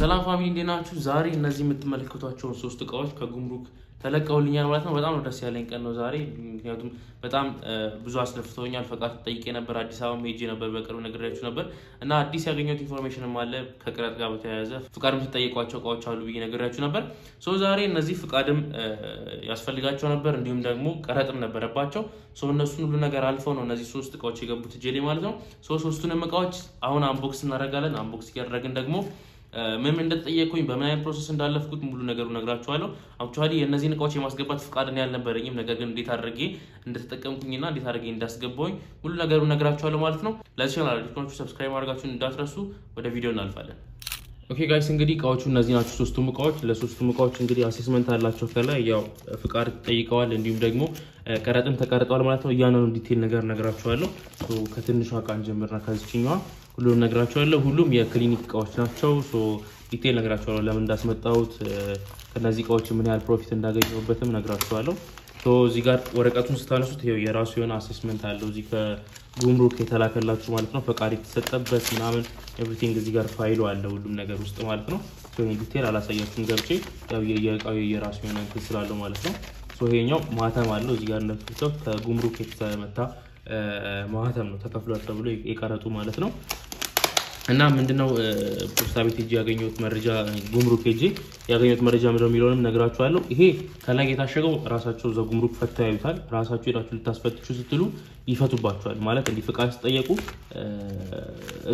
ሰላም ፋሚሊ እንደናችሁ ዛሬ እነዚህ የምትመለከቷቸው ሶስት እቃዎች ከጉምሩክ ተለቀውልኛል ማለት ነው በጣም ደስ ያለኝ ቀን ነው ዛሬ ምክንያቱም በጣም ብዙ አስለፍተውኛል ፈቃድ ጠይቄ ነበር አዲስ አበባ ሄጄ ነበር በቅርብ ነግሬያችሁ ነበር እና አዲስ ያገኘሁት ኢንፎርሜሽንም አለ ከቅረጥ ጋር በተያያዘ ፍቃድም ተጠይቋቸው እቃዎች አሉ ብዬ ነግሬያችሁ ነበር ዛሬ እነዚህ ፍቃድም ያስፈልጋቸው ነበር እንዲሁም ደግሞ ቀረጥም ነበረባቸው እነሱን ሁሉ ነገር አልፈው ነው እነዚህ ሶስት እቃዎች የገቡት ጄሌ ማለት ነው ሶስቱንም እቃዎች አሁን አንቦክስ እናደርጋለን አንቦክስ ያደረግን ደግሞ ምን እንደተጠየቁኝ በምን አይነት ፕሮሰስ እንዳለፍኩት ሙሉ ነገሩን ነግራችኋለሁ አክቹአሊ የነዚህን እቃዎች የማስገባት ፍቃድ ነው ያልነበረኝም ነገር ግን እንዴት አድርጌ እንደተጠቀምኩኝና እንዴት አድርጌ እንዳስገባውኝ ሙሉ ነገሩን ነግራችኋለሁ ማለት ነው ለቻናሉ አዲስ ሰብስክራይብ ማድረጋችሁን እንዳትረሱ ወደ ቪዲዮ እናልፋለን ኦኬ ጋይስ እንግዲህ እቃዎቹ እነዚህ ናቸው ሶስቱም እቃዎች ለሶስቱም እቃዎች እንግዲህ አሴስመንት አላቸው ከላይ ያው ፍቃድ ጠይቀዋል እንዲሁም ደግሞ ቀረጥም ተቀርጧል ማለት ነው ያንኑ ዲቴል ነገር ነግራችኋለሁ ከትንሿ ቃን ጀምርና ከዚህኛዋ ሁሉም ነግራችኋለሁ ሁሉም የክሊኒክ እቃዎች ናቸው ዲቴል ነግራችኋለሁ ለምን እንዳስመጣሁት ከነዚህ እቃዎች ምን ያህል ፕሮፊት እንዳገኘሁበትም ነግራችኋለሁ እዚህ ጋር ወረቀቱን ስታነሱት ይሄው የራሱ የሆነ አሴስመንት አለው እዚህ ከጉምሩክ የተላከላችሁ ማለት ነው ፈቃድ የተሰጠበት ምናምን ኤቭሪቲንግ እዚህ ጋር ፋይሉ አለ ሁሉም ነገር ውስጥ ማለት ነው ዲቴል አላሳያችሁም ገብቼ ያው የእቃው የራሱ የሆነ እንትን ስላለው ማለት ነው ይሄኛው ማህተም አለው እዚህ ጋር እንደምትሉት ከጉምሩክ የተመታ ማህተም ነው ተከፍሏል ተብሎ የቀረጡ ማለት ነው እና ምንድነው ፖስታ ቤት ሄጄ ያገኘሁት መረጃ ጉምሩክ ሄጄ ያገኘሁት መረጃ ምንድነው የሚለውንም ነግራችኋለሁ ይሄ ከላይ የታሸገው ራሳቸው ዘ ጉምሩክ ፈተው ያዩታል ራሳቸው ሄዳችሁ ልታስፈትሹ ስትሉ ይፈቱባችኋል ማለት እንዲ ፍቃድ ሲጠየቁ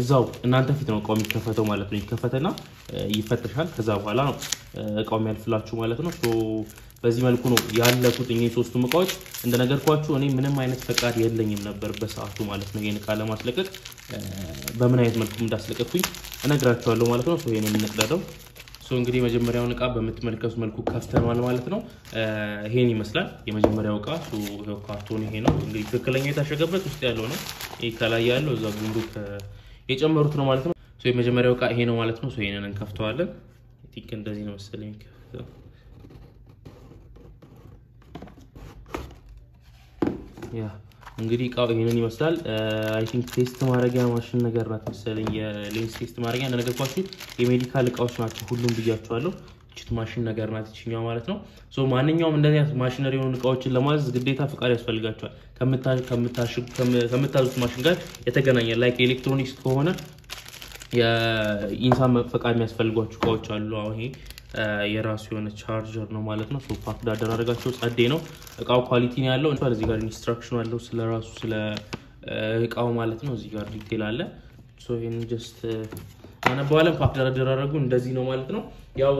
እዛው እናንተ ፊት ነው እቃው የሚከፈተው ማለት ነው ይከፈተና ይፈተሻል ከዛ በኋላ ነው እቃው የሚያልፍላችሁ ማለት ነው በዚህ መልኩ ነው ያለቁት እኚህ ሶስቱ እቃዎች እንደነገርኳችሁ እኔ ምንም አይነት ፈቃድ የለኝም ነበር በሰዓቱ ማለት ነው ይሄን ቃለ ማስለቀቅ በምን አይነት መልኩ እንዳስለቀቅኩኝ እነግራችኋለሁ ማለት ነው ይሄንን እንቀዳደው እንግዲህ መጀመሪያውን እቃ በመትመልከቱ መልኩ ከፍተናል ማለት ነው ይሄን ይመስላል የመጀመሪያው እቃ ይሄው ካርቶን ይሄ ነው እንግዲህ ትክክለኛ የታሸገበት ውስጥ ያለው ነው ይሄ ከላይ ያለው እዛ ጉምሩክ የጨመሩት ነው ማለት ነው የመጀመሪያው እቃ ይሄ ነው ማለት ነው ይሄንን እንከፍተዋለን ቲክ እንደዚህ ነው መሰለኝ ያ እንግዲህ እቃው ይሄንን ይመስላል አይ ቲንክ ቴስት ማድረጊያ ማሽን ነገር ናት መሰለኝ የሌንስ ቴስት ማድረጊያ እንደነገርኳችሁ የሜዲካል እቃዎች ናቸው ሁሉም ብያችኋለሁ እቺት ማሽን ነገር ናት እቺኛው ማለት ነው ማንኛውም እንደዚህ አይነት ማሽነሪ የሆኑ እቃዎችን ለማዘዝ ግዴታ ፍቃድ ያስፈልጋቸዋል ከምታዙት ማሽን ጋር የተገናኘ ላይክ ኤሌክትሮኒክስ ከሆነ የኢንሳን ፈቃድ የሚያስፈልጓቸው እቃዎች አሉ አሁን ይሄ የራሱ የሆነ ቻርጀር ነው ማለት ነው ፓክ ዳደራረጋቸው ጸዴ ነው እቃው ኳሊቲ ነው ያለው እዚህ ጋር ኢንስትራክሽን አለው ስለራሱ ስለ እቃው ማለት ነው እዚህ ጋር ዲቴል አለ ይሄን ጀስት አናባለም ፓክ ዳደራረጉ እንደዚህ ነው ማለት ነው ያው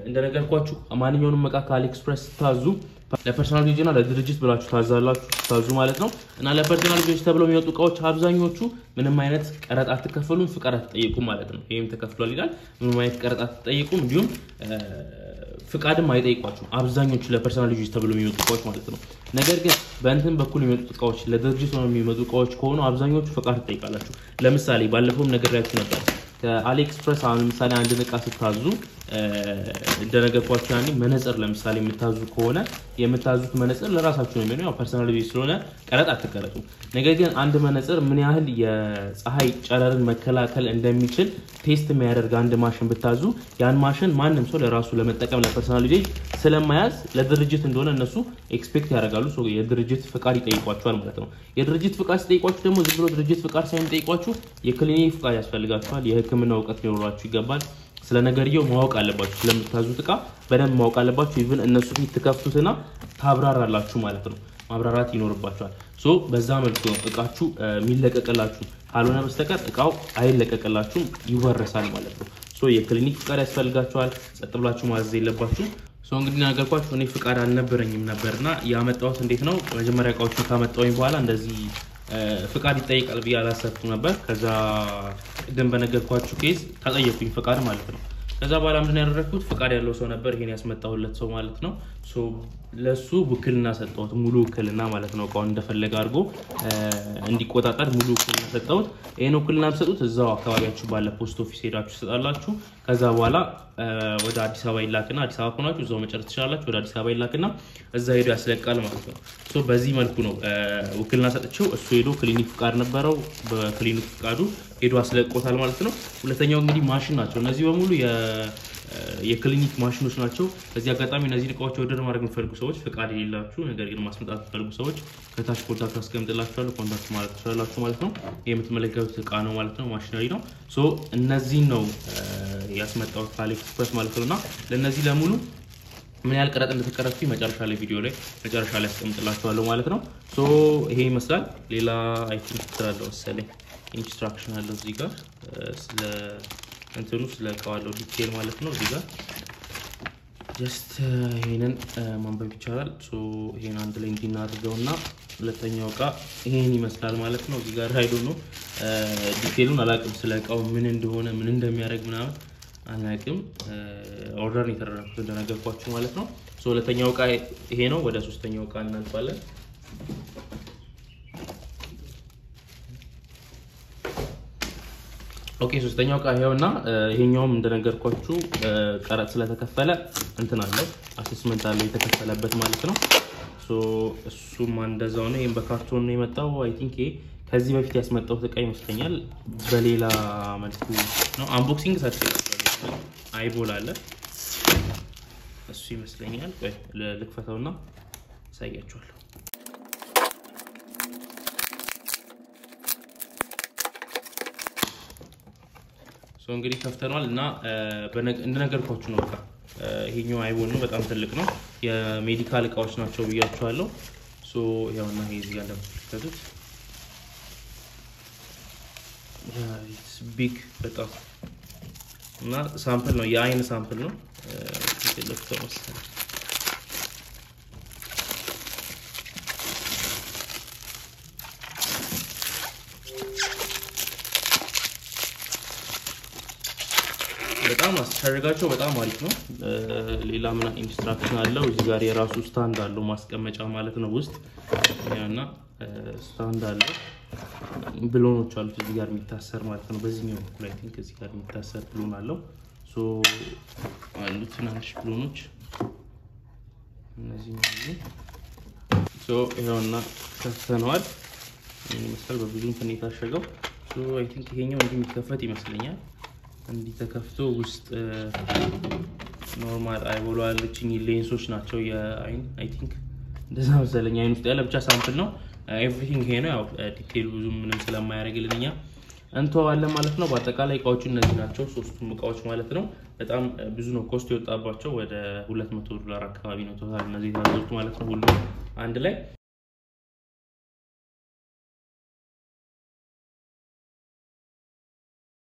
እንደነገርኳችሁ ማንኛውንም እቃ ከአሊኤክስፕረስ ታዙ ለፐርሰናል ዩዝ እና ለድርጅት ብላችሁ ታዛላችሁ ታዙ ማለት ነው እና ለፐርሰናል ዩዝ ተብለው የሚወጡ እቃዎች አብዛኞቹ ምንም አይነት ቀረጥ አትከፈሉም ፍቃድ አትጠይቁም ማለት ነው ይሄም ተከፍሏል ይላል ምንም አይነት ቀረጥ አትጠይቁም እንዲሁም ፍቃድም አይጠይቋችሁም አብዛኞቹ ለፐርሰናል ዩዝ ተብለው የሚወጡ እቃዎች ማለት ነው ነገር ግን በእንትን በኩል የሚወጡ እቃዎች ለድርጅት ነው የሚመጡ እቃዎች ከሆኑ አብዛኞቹ ፍቃድ ትጠይቃላችሁ ለምሳሌ ባለፈውም ነግሬያችሁ ነበር ከአሊኤክስፕረስ አሁን ለምሳሌ አንድ እቃ ስታዙ እንደነገርኳችሁ ያኔ መነጽር ለምሳሌ የምታዙ ከሆነ የምታዙት መነጽር ለራሳችሁ ነው የሚሆነው ያው ፐርሰናል ዩዝ ስለሆነ ቀረጥ አትቀረጡ ነገር ግን አንድ መነጽር ምን ያህል የፀሐይ ጨረርን መከላከል እንደሚችል ቴስት የሚያደርግ አንድ ማሽን ብታዙ ያን ማሽን ማንንም ሰው ለራሱ ለመጠቀም ለፐርሰናል ዩዝ ስለማያዝ ለድርጅት እንደሆነ እነሱ ኤክስፔክት ያደርጋሉ የድርጅት ፍቃድ ይጠይቋቸዋል ማለት ነው የድርጅት ፍቃድ ሲጠይቋችሁ ደግሞ ዝም ብሎ ድርጅት ፍቃድ ሳይሆን ጠይቋችሁ የክሊኒክ ፍቃድ ያስፈልጋችኋል የህክምና ዕውቀት ሊኖራችሁ ይገባል ስለነገርየው ማወቅ አለባችሁ ስለምታዙት እቃ በደንብ ማወቅ አለባችሁ ኢቭን እነሱ ፊት ተከፍቱትና ታብራራላችሁ ማለት ነው ማብራራት ይኖርባችኋል በዛ መልኩ ነው እቃችሁ የሚለቀቀላችሁ ካልሆነ በስተቀር እቃው አይለቀቀላችሁም ይወረሳል ማለት ነው የክሊኒክ ፍቃድ ያስፈልጋችኋል ጸጥ ብላችሁ ማዘዝ የለባችሁ እንግዲህ ነገርኳችሁ እኔ ፍቃድ አልነበረኝም ነበርና ያመጣሁት እንዴት ነው መጀመሪያ እቃዎችን ካመጣሁኝ በኋላ እንደዚህ ፍቃድ ይጠይቃል ብዬ አላሰብኩም ነበር ከዛ ግን በነገርኳችሁ ኬዝ ተጠየቁኝ ፍቃድ ማለት ነው ከዛ በኋላ ምንድነው ያደረኩት ፍቃድ ያለው ሰው ነበር ይሄን ያስመጣሁለት ሰው ማለት ነው ለሱ ውክልና ሰጠሁት ሙሉ ውክልና ማለት ነው እቃውን እንደፈለገ አድርጎ እንዲቆጣጣር ሙሉ ውክልና ሰጠሁት ይሄን ውክልና ሰጡት እዛው አካባቢያችሁ ባለ ፖስት ኦፊስ ሄዳችሁ ሰጣላችሁ ከዛ በኋላ ወደ አዲስ አበባ ይላክና አዲስ አበባ ሆናችሁ እዛው መጨረስ ትችላላችሁ ወደ አዲስ አበባ ይላክና እዛ ሄዶ ያስለቃል ማለት ነው በዚህ መልኩ ነው ውክልና ሰጥቼው እሱ ሄዶ ክሊኒክ ፍቃድ ነበረው በክሊኒክ ፍቃዱ ሄዶ አስለቆታል ማለት ነው ሁለተኛው እንግዲህ ማሽን ናቸው እነዚህ በሙሉ የክሊኒክ ማሽኖች ናቸው በዚህ አጋጣሚ እነዚህ እቃዎች ኦርደር ማድረግ የምትፈልጉ ሰዎች ፍቃድ የሌላችሁ ነገር ግን ማስመጣት የምትፈልጉ ሰዎች ከታች ኮንታክት አስቀምጥላችኋለሁ ኮንታክት ማለት ትችላላችሁ ማለት ነው የምትመለከቱት እቃ ነው ማለት ነው ማሽነሪ ነው ሶ እነዚህ ነው ያስመጣው ከአሊኤክስፕረስ ማለት ነውና ለነዚህ ለሙሉ ምን ያህል ቀረጥ እንደተቀረጥኩኝ መጨረሻ ላይ ቪዲዮ ላይ መጨረሻ ላይ አስቀምጥላችኋለሁ ማለት ነው ሶ ይሄ ይመስላል ሌላ አይ ቲንክ ትራለው መሰለኝ ኢንስትራክሽን አለው እዚህ ጋር ስለ እንትኑ ስለ ቃዋለው ዲቴል ማለት ነው እዚህ ጋር ጀስት ይሄንን ማንበብ ይቻላል ሶ ይሄን አንድ ላይ እንዲናደርገውና ሁለተኛው ቃ ይሄን ይመስላል ማለት ነው እዚህ ጋር አይዶ ነው ዲቴሉን አላቅም ስለ ቃው ምን እንደሆነ ምን እንደሚያደርግ ምናምን አናቅም ኦርደር የተደረገው እንደነገርኳችሁ ማለት ነው ሶ ሁለተኛው ቃ ይሄ ነው ወደ ሶስተኛው ቃ እናልፋለን ኦኬ ሶስተኛው ቃ ይሄውና ይሄኛውም እንደነገርኳችሁ ቀረጥ ስለተከፈለ እንትን አለው አሰስመንት አለ የተከፈለበት ማለት ነው ሶ እሱም እንደዛው ነው ይሄን በካርቶን ነው የመጣው አይ ቲንክ ከዚህ በፊት ያስመጣው ተቃ ይመስለኛል በሌላ መልኩ ነው አንቦክሲንግ ሰርተናል አይቦል አለ እሱ ይመስለኛል ቆይ ልክፈተውና ሳያችኋለሁ ሶ እንግዲህ ከፍተናል እና እንደነገርኳችሁ ነው በቃ ይሄኛው አይቦል ነው በጣም ትልቅ ነው የሜዲካል እቃዎች ናቸው ብያችኋለሁ ሶ ያውና ይሄ እዚህ ጋር እንደምትከቱት ኢትስ ቢግ በጣም እና ሳምፕል ነው የአይን ሳምፕል ነው ለፍተው መሰለኝ በጣም አስቸጋሪጋቸው በጣም አሪፍ ነው ሌላ ምን ኢንስትራክሽን አለው እዚህ ጋር የራሱ ስታንድ አለው ማስቀመጫ ማለት ነው ውስጥ ያና ስታንድ አለው ብሎኖች አሉት እዚህ ጋር የሚታሰር ማለት ነው በዚህኛው ላይ ቲንክ እዚህ ጋር የሚታሰር ብሎን አለው ሶ አሉት ትናንሽ ብሎኖች እነዚህ ነው ሶ ይሄውና ከፍተነዋል ይመስላል በብዙ እንትን የታሸገው ሶ አይ ቲንክ ይሄኛው እንደሚከፈት ይመስለኛል እንዲ ተከፍቶ ውስጥ ኖርማል አይቦል አለችኝ ሌንሶች ናቸው የአይን አይ ቲንክ እንደዛ መሰለኝ አይን ውስጥ ያለ ብቻ ሳምፕል ነው ኤቭሪቲንግ ይሄ ነው ያው ዲቴል ብዙ ምንም ስለማያደርግልኛ እንተዋለን ማለት ነው በአጠቃላይ እቃዎቹ እነዚህ ናቸው ሶስቱም እቃዎች ማለት ነው በጣም ብዙ ነው ኮስት የወጣባቸው ወደ $200 አካባቢ ነው ቶታል እነዚህ ታዘዙት ማለት ነው ሁሉ አንድ ላይ